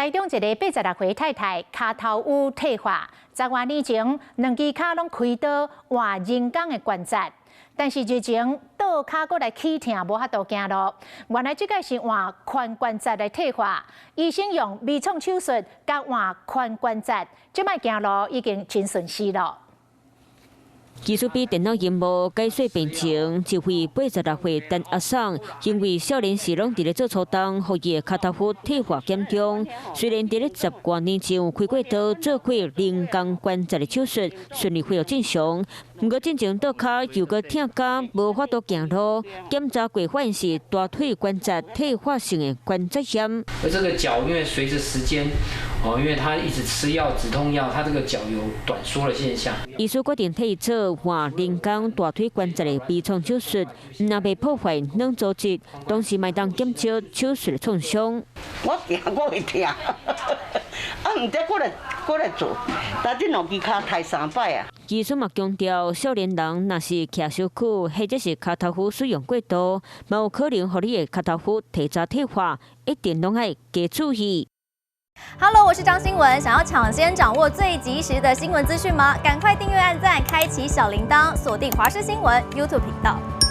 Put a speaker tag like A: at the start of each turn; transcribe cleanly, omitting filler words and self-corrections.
A: 台中一个86岁太太脚头有退化，10多年前两只脚拢开刀换人工的关节，但是日前倒脚过来起痛，无法度行路。原来这个是换髋关节的退化，医生用微创手术甲换髋关节，即摆行路已经真顺利了。
B: 技术比电脑荧幕解说病情，一位86岁陈阿桑，因为少年时拢伫咧做粗重，互伊的脚头骨退化严重。虽然伫咧10多年前有开过刀做过人工关节的手术，顺利恢复正常。不过进前倒脚又搁痛脚，无法度行路。检查过发现是大腿关节退化性的关节炎。
C: 而这个脚因为随着时间，因为他一直吃药止痛药，他这个脚有短缩的现象。
B: 医师决定替伊做换人工大腿关节的微创手术，若袂破坏软组织，同时嘛当减少手术的创伤。
D: 我行我会痛，唔得过来做，但这两支脚抬3摆啊。
B: 医生嘛强调，少年人若是徛伤久，或者是脚头骨使用过度，嘛有可能互你的脚头骨提早退化，一定拢要加注意。
E: Hello， 我是张新文。想要抢先掌握最及时的新闻资讯吗？赶快订阅、按赞、开启小铃铛，锁定华视新闻 YouTube 频道。